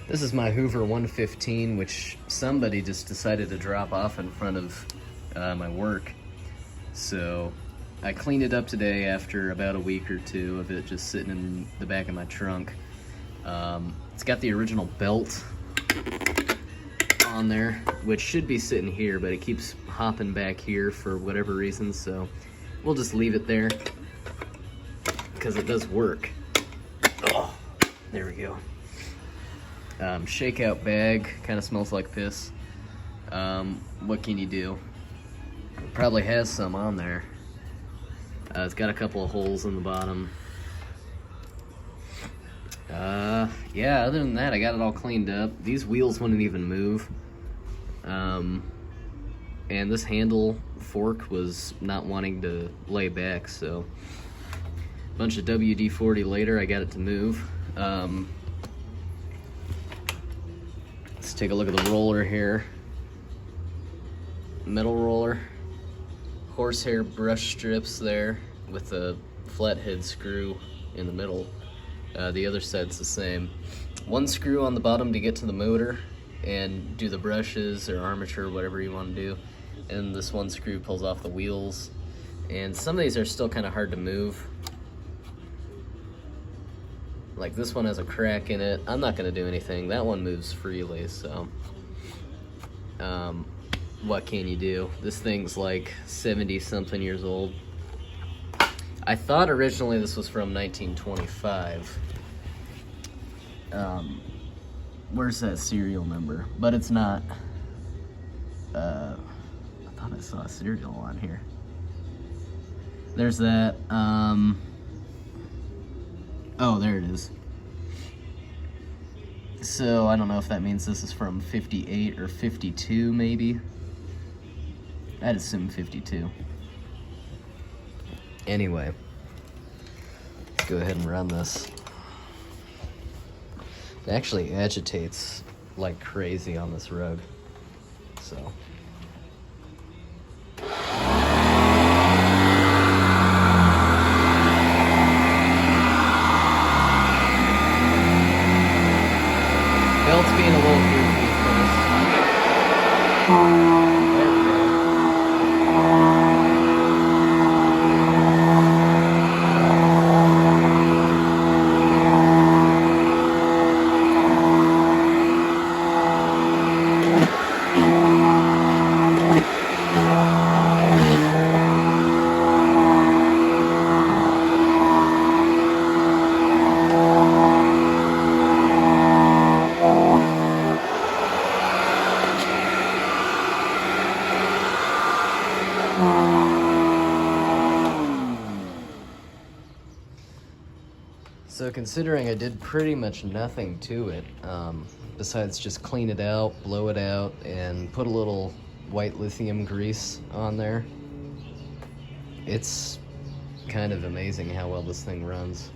This is my Hoover 115, which somebody just decided to drop off in front of my work. So I cleaned it up today after about a week or two of it just sitting in the back of my trunk. It's got the original belt on there, which should be sitting here, but it keeps hopping back here for whatever reason, so we'll just leave it there because it does work. Oh, there we go. Shakeout bag, kind of smells like piss. What can you do? It probably has some on there. It's got a couple of holes in the bottom. Yeah, other than that, I got it all cleaned up. These wheels wouldn't even move. And this handle fork was not wanting to lay back, so a bunch of WD-40 later, I got it to move. Let's take a look at the roller here. Metal roller. Horsehair brush strips there with a flathead screw in the middle. The other side's the same. One screw on the bottom to get to the motor and do the brushes or armature, whatever you want to do. And this one screw pulls off the wheels. And some of these are still kind of hard to move. Like this one has a crack in it. I'm not going to do anything. That one moves freely, so what can you do? This thing's like 70-something years old. I thought originally this was from 1925. Where's that serial number? But it's not. I thought I saw a serial on here. There's that. Oh, there it is. So I don't know if that means this is from 58 or 52 maybe. I'd assume 52. Anyway, let's go ahead and run this. It actually agitates like crazy on this rug, so. Belt's being a little goofy at first. There we go. So considering I did pretty much nothing to it, besides just clean it out, blow it out, and put a little white lithium grease on there, it's kind of amazing how well this thing runs.